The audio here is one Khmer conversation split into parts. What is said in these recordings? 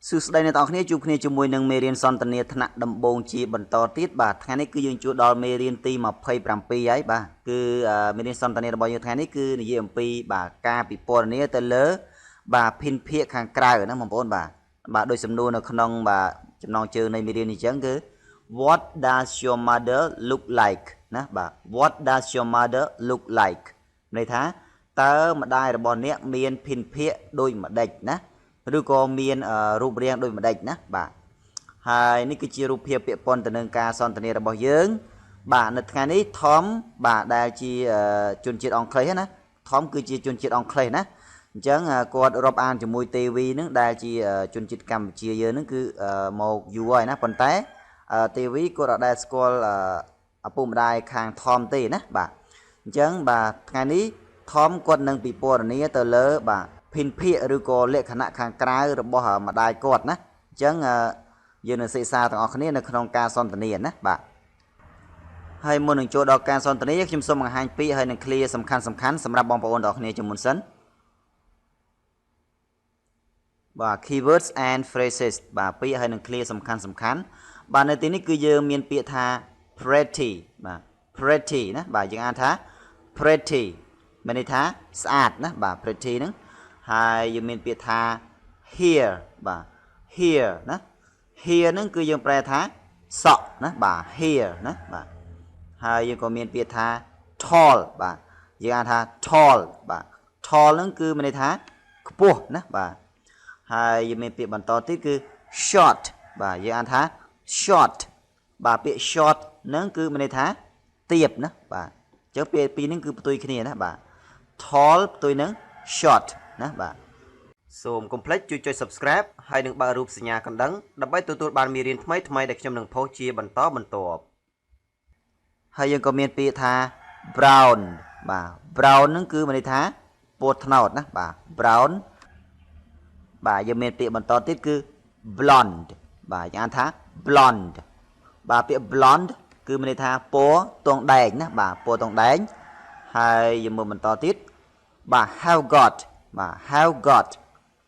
សួស្តីអ្នកទាំងអស់គ្នាជួបគ្នាជាមួយនឹងមេរៀនសន្ទនាថ្នាក់ដំបូងជាបន្តទៀតបាទថ្ងៃនេះគឺយើងជួបដល់មេរៀនទី27ហើយបាទគឺមេរៀនសន្ទនារបស់យើងថ្ងៃនេះគឺនិយាយអំពីបាទការពិពណ៌នាទៅលើបាទភិនភាគខាងក្រៅណាបងប្អូនបាទដោយសំណួរនៅក្នុងបាទចំណងជើងនៃមេរៀននេះអញ្ចឹងគឺ What does your mother look like ណាបាទ What does your mother look like ន័យថាតើម្ដាយរបស់អ្នកមានភិនភាគដូចម្ដេចណាឬក៏មានរូបរាងដូចម្ដេចណាបាទហើយនេះគឺជារូបភាពពាក់ព័ន្ធទៅនឹងការសន្ទនារបស់យើងបាទនៅថ្ងៃនេះថមបាទដែលជាជនជាតិអង់គ្លេសណាថមគឺជាជនជាតិអង់គ្លេសណាអញ្ចឹងគាត់រាប់អានជាមួយទេវីនឹងដែលជាជនជាតិកម្ពុជាយើងនឹងគឺមកយូរហើយណាប៉ុន្តែទេវីគាត់អត់ដែលស្គាល់ឪពុកម្ដាយខាងថមទេណាបាទអញ្ចឹងបាទថ្ងៃនេះថមគាត់នឹងពិពណ៌នាទៅលើបាទភិនភាគឬក៏លក្ខណៈខាងក្រៅរបស់ម្ដាយគាត់ណាអញ្ចឹងយើងនឹងសិក្សាទាំងអស់គ្នានៅក្នុងការសន្ទនាណាបាទហើយមុននឹងចូលដល់ការសន្ទនាខ្ញុំសូមបង្ហាញពាក្យហើយនឹងឃ្លាសំខាន់សម្រាប់បងប្អូនទាំងអស់គ្នាជាមុនសិនបាទ keywords and phrases បាទពាក្យហើយនឹងឃ្លាសំខាន់បាទនៅទីនេះគឺយើងមានពាក្យថា pretty បាទ pretty ណាបាទយើងអានថា pretty មានន័យថាស្អាតណាបាទ pretty ហ្នឹងហើយយើងមានពាក្យថា here បាទ here ណា here ហ្នឹងគឺយើងប្រែថាសក់ណាបាទ here ណាបាទហើយយើងក៏មានពាក្យថា tall បាទយើងអានថា tall បាទ tall ហ្នឹងគឺមានន័យថាខ្ពស់ណាបាទហើយយើងមានពាក្យបន្តទៀតគឺ short បាទយើងអានថា short បាទពាក្យ short ហ្នឹងគឺមានន័យថាទាបណាបាទអញ្ចឹងពាក្យពីរហ្នឹងគឺផ្ទុយគ្នាណាបាទ tall ផ្ទុយនឹង short ណាបាទសូមកុំភ្លេចជួយចុច subscribe ហើយនឹងបើករូបសញ្ញាកណ្ដឹងដើម្បីទទួលបានមេរៀនថ្មីដែលខ្ញុំនឹងផុសជាបន្តបន្ទាប់ហើយយើងក៏មានពាក្យថា brown បាទ brown ហ្នឹងគឺមានន័យថាពណ៌ត្នោតណាបាទ brown បាទយើងមានពាក្យបន្តទៀតគឺ blonde បាទយើងអានថា blonde បាទពាក្យ blonde គឺមានន័យថាពណ៌ទងដែងណាបាទពណ៌ទងដែងហើយយើងមើលបន្តទៀតបាទ have got បាទ have got អ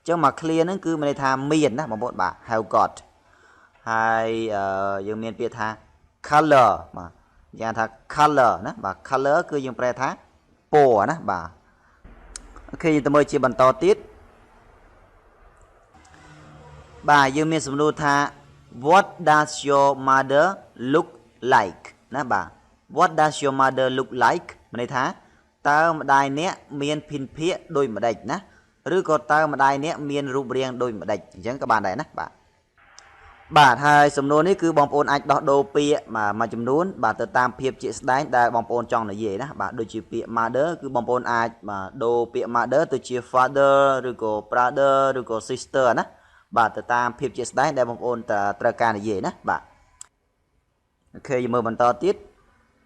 ញ្ចឹងមក clear ហ្នឹងគឺមានន័យថាមានណាបងប្អូនបាទ have got ហើយយើងមានពាក្យថា color បាទយ៉ាងថា color ណាបាទ color គឺយើងប្រែថាពណ៌ណាបាទអូខេយើងទៅមើលជាបន្តទៀតបាទយើងមានសំណួរថា what does your mother look like ណាបាទ what does your mother look like មានន័យថាតើម្ដាយអ្នកមានភិនភាគដូចម្ដេចណាឬក៏តើម្ដាយអ្នកមានរូបរាងដូចម្ដេចអញ្ចឹងក៏បានដែរណាបាទហើយសំណួរនេះគឺបងប្អូនអាចដោះដូរពាក្យមួយចំនួនបាទទៅតាមភាពជាក់ស្ដែងដែលបងប្អូនចង់និយាយណាបាទដូចជាពាក្យ mother គឺបងប្អូនអាចដូរពាក្យ mother ទៅជា father ឬក៏ brother ឬក៏ sister ណាបាទទៅតាមភាពជាក់ស្ដែងដែលបងប្អូនត្រូវការនិយាយណាបាទអូខេយើងមើលបន្តទៀត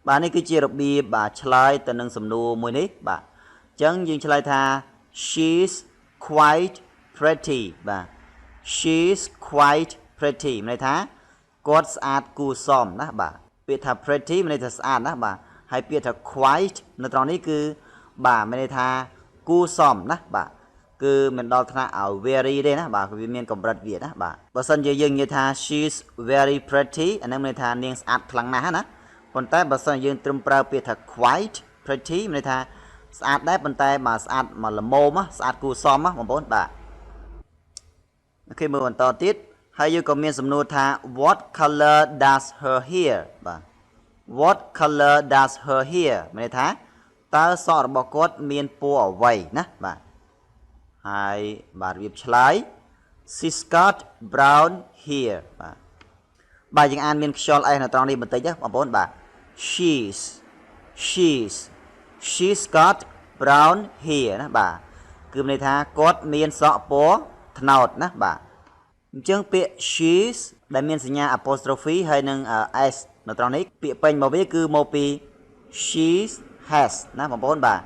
បាទនេះគឺជារបៀបបាទឆ្លើយទៅនឹងសំណួរមួយនេះបាទអញ្ចឹងយើងឆ្លើយថា she's quite pretty បាទ she's quite pretty មានន័យថាគាត់ស្អាតគួរសមណាបាទពាក្យថា pretty មានន័យថាស្អាតណាបាទហើយពាក្យថា quite នៅត្រង់នេះគឺបាទមានន័យថាគួរសមណាបាទគឺមិនដល់ថ្នាក់ឲ្យ very ទេណាបាទវាមានកម្រិតវាណាបាទបើសិនជាយើងនិយាយថា she's very pretty អាហ្នឹងមានន័យថានាងស្អាតខ្លាំងណាស់ណាប៉ុន្តែបើសិនយើងត្រឹមប្រើពាក្យថា quite pretty មានន័យថាស្អាតដែរប៉ុន្តែបាទស្អាតមកល្មមស្អាតគួរសមបងប្អូនបាទអូខេមើលបន្តទៀតហើយយើងក៏មានសំណួរថា what color does her hair បាទ what color does her hair មានន័យថាតើសក់របស់គាត់មានពណ៌អ្វីណាបាទហើយបាទរបៀបឆ្លើយ she's got brown hair បាទយើងអានមានខ្យល់ s នៅត្រង់នេះបន្តិចណាបងប្អូនបាទ she's got brown hair ណាបាទគឺមានន័យថាគាត់មានសក់ពណ៌ត្នោតណាបាទអញ្ចឹងពាក្យ she's ដែលមានសញ្ញា apostrophe ហើយនឹង s នៅត្រង់នេះពាក្យពេញមកវាគឺមកពី she has ណាបងប្អូនបាទ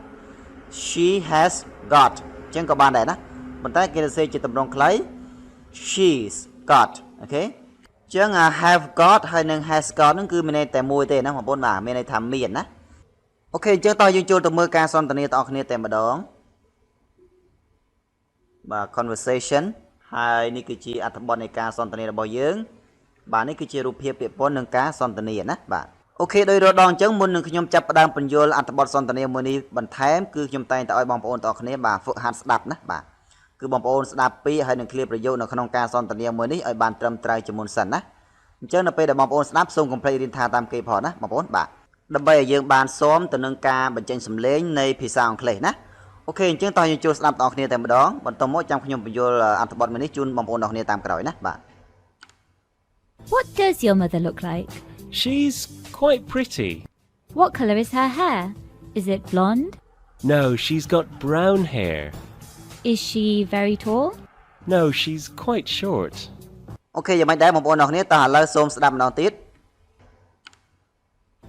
she has got អញ្ចឹងក៏បានដែរណាប៉ុន្តែគេសរសេរជាទម្រង់ខ្លី she's got អូខេអញ្ចឹង have got ហើយនឹង has got ហ្នឹងគឺមានន័យតែមួយទេណាបងប្អូនបាទមានន័យថាមានណាអូខេអញ្ចឹងតោះយើងចូលទៅមើលការសន្ទនាទាំងអស់គ្នាតែម្ដងបាទ conversation ហើយនេះគឺជាអត្ថបទនៃការសន្ទនារបស់យើងបាទនេះគឺជារូបភាពពាក្យពន្ធនឹងការសន្ទនាណាបាទអូខេដោយរដងអញ្ចឹងមុននឹងខ្ញុំចាប់ផ្ដើមបញ្យល់អត្ថបទសន្ទនាមួយនេះបន្ថែមគឺខ្ញុំតែងតែឲ្យបងប្អូនទាំងអស់គ្នាបាទហ្វឹកហាត់ស្ដាប់ណាបាទគឺបងប្អូនស្ដាប់ពីហើយនឹងឃ្លាប្រយោគនៅក្នុងការសន្ទនាមួយនេះឲ្យបានត្រឹមត្រូវជាមុនសិនណាអញ្ចឹងនៅពេលដែលបងប្អូនស្ដាប់សូមកុំភ្លេចរៀនថាតាមគេផងណាបងប្អូនបាទដើម្បីឲ្យយើងបានស៊ាំទៅនឹងការបញ្ចេញសំឡេងនៃភាសាអង់គ្លេសណាអូខេអញ្ចឹងតោះយើងចូលស្ដាប់បងប្អូនគ្នាតែម្ដងបន្ទាប់មកចាំខ្ញុំបញ្យល់អត្ថបទមួយនេះជូនបងប្អូនទាំងអស់គ្នាតាមក្រោយណាបាទ What does your mother look like? She's quite pretty. What colour is her hair? Is it blonde? No, she's got brown hair. Is she very tall? No, she's quite short. អូខេយ៉ាងម៉េចដែរបងប្អូនទាំងអស់គ្នាតោះឥឡូវសូមស្ដាប់ម្ដងទៀត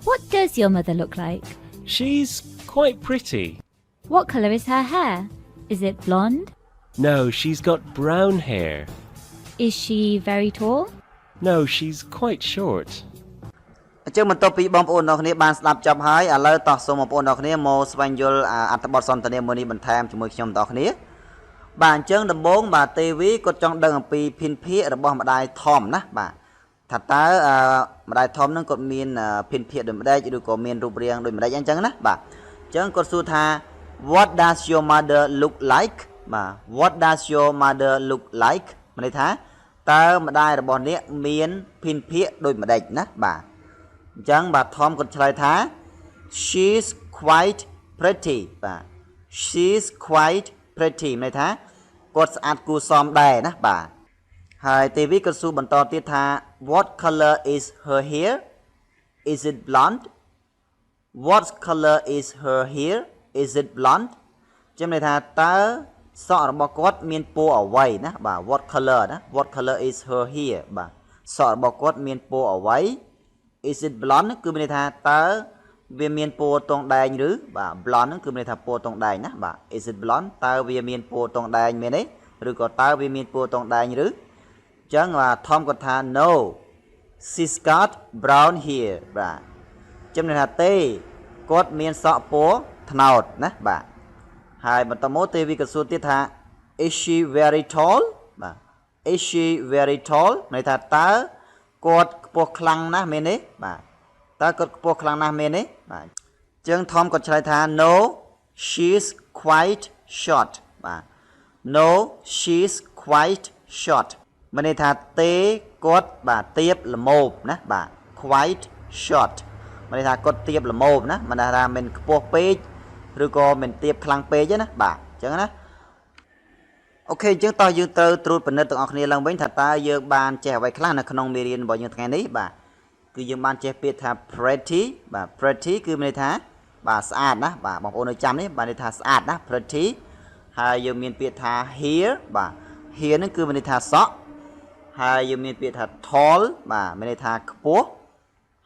What does your mother look like? She's quite pretty. What colour is her hair? Is it blonde? No, she's got brown hair. Is she very tall? No, she's quite short. អញ្ចឹងបន្ទាប់ពីបងប្អូនទាំងអស់គ្នាបានស្ដាប់ចប់ហើយឥឡូវតោះសូមបងប្អូនទាំងអស់គ្នាមកស្វែងយល់អត្ថបទសន្ទនាមួយនេះបន្ថែមជាមួយខ្ញុំទាំងអស់គ្នាបាទអញ្ចឹងដំបូងបាទទេវីគាត់ចង់ដឹងអំពីភិនភាគរបស់ម្ដាយធំណាបាទថាតើម្ដាយធំនឹងគាត់មានភិនភាគដូចម្ដេចឬក៏មានរូបរាងដូចម្ដេចអញ្ចឹងណាបាទអញ្ចឹងគាត់សួរថា What does your mother look like បាទ What does your mother look like មានន័យថាតើម្ដាយរបស់អ្នកមានភិនភាគដូចម្ដេចណាបាទអញ្ចឹងបាទធំគាត់ឆ្លើយថា She's quite pretty បាទ She's quite pretty មានន័យថាគាត់ស្អាតគួរសមដែរណាបាទហើយទេវីគាត់សួរបន្តទៀតថា What color is her hair? Is it blonde? What color is her hair? Is it blonde? ចាំន័យថាតើសក់របស់គាត់មានពណ៌អ្វីណាបាទ What color ណា What color is her hair បាទសក់របស់គាត់មានពណ៌អ្វី Is it blonde គឺមានន័យថាតើវាមានពណ៌ទង់ដែងឬបាទ blonde ហ្នឹងគឺមានន័យថាពណ៌ទង់ដែងណាបាទ Is it blonde តើវាមានពណ៌ទង់ដែងមែនទេឬក៏តើវាមានពណ៌ទង់ដែងឬអញ្ចឹងបាទថមគាត់ថា No she's got brown hair បាទចាំន័យថាទេគាត់មានសក់ពណ៌ត្នោតណាបាទហើយបន្តមកទេវីក៏សួរទៀតថា Is she very tall បាទ Is she very tall ន័យថាតើគាត់ខ្ពស់ខ្លាំងណាស់មែនទេបាទតើគាត់ខ្ពស់ខ្លាំងណាស់មែនទេបាទអញ្ចឹងថមគាត់ឆ្លើយថា No she's quite short បាទ No she's quite short មានន័យថាទេគាត់បាទទៀបល្មមណាបាទ quite short មានន័យថាគាត់ទៀបល្មមណាមិនថាមិនខ្ពស់ពេកឬក៏មិនទៀបខ្លាំងពេកទេណាបាទអញ្ចឹងណាអូខេអញ្ចឹងតោះយើងត្រូវត្រួតពិនិត្យទាំងអស់គ្នាឡើងវិញថាតើយើងបានចេះអ្វីខ្លះនៅក្នុងមេរៀនរបស់យើងថ្ងៃនេះបាទគឺយើងបានចេះពាក្យថា pretty បាទ pretty គឺមានន័យថាបាទស្អាតណាបាទបងប្អូននៅចាំនេះបានន័យថាស្អាតណា pretty ហើយយើងមានពាក្យថា hair បាទ hair ហ្នឹងគឺមានន័យថាសក់ហើយយើងមានពាក្យថា tall បាទមានន័យថាខ្ពស់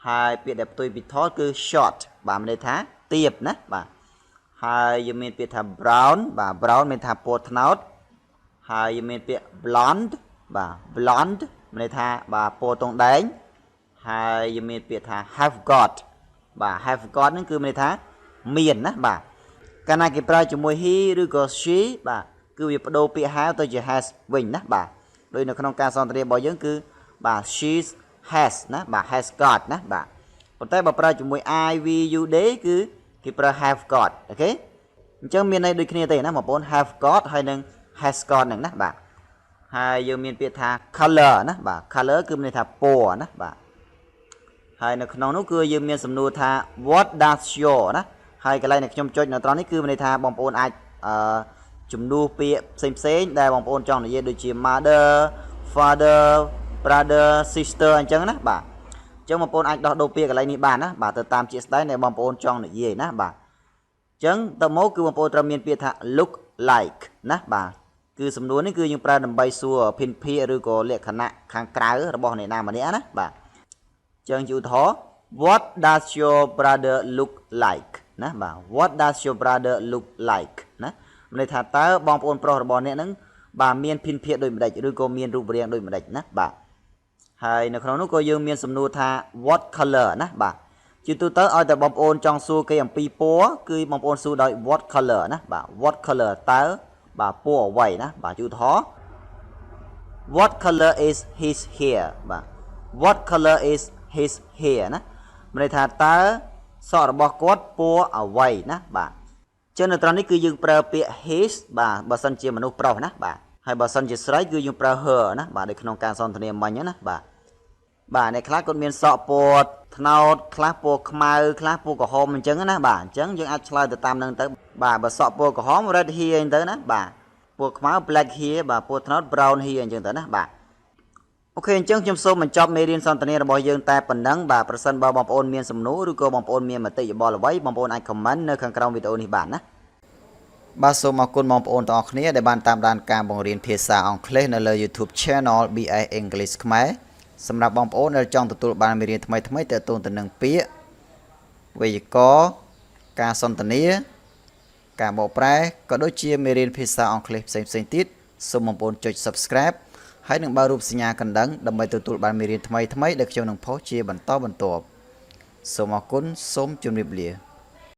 ហើយពាក្យដែលផ្ទុយពី tall គឺ short បាទមានន័យថាទាបណាបាទហើយយើងមានពាក្យថា brown បាទ brown មានថាពណ៌ត្នោតហើយយើងមានពាក្យ blonde បាទ blonde មានន័យថាបាទពណ៌ទង់ដែងហើយយើងមានពាក្យថា have got បាទ have got ហ្នឹងគឺមានន័យថាមានណាបាទកាលណាគេប្រើជាមួយ he ឬក៏ she បាទគឺវាបដូរពាក្យ have ទៅជា has វិញណាបាទដោយនៅក្នុងការសន្ទនារបស់យើងគឺបាទ she has ណាបាទ has got ណាបាទប៉ុន្តែបើប្រើជាមួយ I we you they គឺគេប្រើ have got អូខេអញ្ចឹងមានន័យដូចគ្នាទេណាបងប្អូន have got ហើយនឹង has got ហ្នឹងណាបាទហើយយើងមានពាក្យថា color ណាបាទ color គឺមានន័យថាពណ៌ណាបាទហើយនៅក្នុងនោះគឺយើងមានសំណួរថា what does your ណាហើយកន្លែងដែលខ្ញុំចុចនៅត្រង់នេះគឺមានន័យថាបងប្អូនអាចជំនួសពាក្យផ្សេងៗដែលបងប្អូនចង់និយាយដូចជា mother father brother sister អញ្ចឹងណាបាទអញ្ចឹងបងប្អូនអាចដោះដូរពាក្យកន្លែងនេះបានណាបាទទៅតាមជាក់ស្ដែងដែលបងប្អូនចង់និយាយណាបាទអញ្ចឹងទៅមកគឺបងប្អូនត្រូវមានពាក្យថា look like ណាបាទគឺសំណួរនេះគឺយើងប្រើដើម្បីសួរភិនភាគឬក៏លក្ខណៈខាងក្រៅរបស់អ្នកណាម្នាក់ណាបាទអញ្ចឹងជាឧទាហរណ៍ What does your brother look like ណាបាទ What does your brother look like ណាមានន័យថាតើបងប្អូនប្រុសរបស់អ្នកហ្នឹងបាទមានភិនភាគដូចម្ដេចឬក៏មានរូបរាងដូចម្ដេចណាបាទហើយនៅក្នុងនោះក៏យើងមានសំណួរថា what color ណាបាទជាទូទៅឲ្យតែបងប្អូនចង់សួរគេអំពីពណ៌គឺបងប្អូនសួរដោយ what color ណាបាទ what color តើបាទពណ៌អ្វីណាបាទជាឧទាហរណ៍ What color is his hair បាទ What color is his hair ណាមានន័យថាតើសក់របស់គាត់ពណ៌អ្វីណាបាទចឹងនៅត្រង់នេះគឺយើងប្រើពាក្យ his បាទបើសិនជាមនុស្សប្រុសណាបាទហើយបើសិនជាស្រីគឺយើងប្រើ her ណាបាទនៅក្នុងការសន្ទនាមិញណាបាទអ្នកខ្លះគាត់មានសក់ពណ៌ត្នោតខ្លះពណ៌ខ្មៅខ្លះពណ៌ក្រហមអញ្ចឹងណាបាទអញ្ចឹងយើងអាចឆ្លើយទៅតាមនឹងទៅបាទបើសក់ពណ៌ក្រហម red hair អញ្ចឹងទៅណាបាទពណ៌ខ្មៅ black hair បាទពណ៌ត្នោត brown hair អញ្ចឹងទៅណាបាទអូខេអញ្ចឹងខ្ញុំសូមបញ្ចប់មេរៀនសន្ទនារបស់យើងតែប៉ុណ្ណឹងបាទប្រសិនបើបងប្អូនមានសំណួរឬក៏បងប្អូនមានមតិយោបល់អ្វីបងប្អូនអាច comment នៅខាងក្រោមវីដេអូនេះបានណាបាទសូមអរគុណបងប្អូនទាំងអស់គ្នាដែលបានតាមដានការបង្រៀនភាសាអង់គ្លេសនៅលើ YouTube Channel BS English ខ្មែរសម្រាប់បងប្អូនដែលចង់ទទួលបានមេរៀនថ្មីៗទាក់ទងទៅនឹងពាក្យវេយ្យាករណ៍ការសន្ទនាការបកប្រែក៏ដូចជាមេរៀនភាសាអង់គ្លេសផ្សេងៗទៀតសូមបងប្អូនចុច Subscribe ហើយនឹងបើរូបសញ្ញាកណ្ដឹងដើម្បីទទួលបានមេរៀនថ្មីៗដែលខ្ញុំនឹងផុសជាបន្តបន្ទាប់សូមអរគុណសូមជម្រាបលា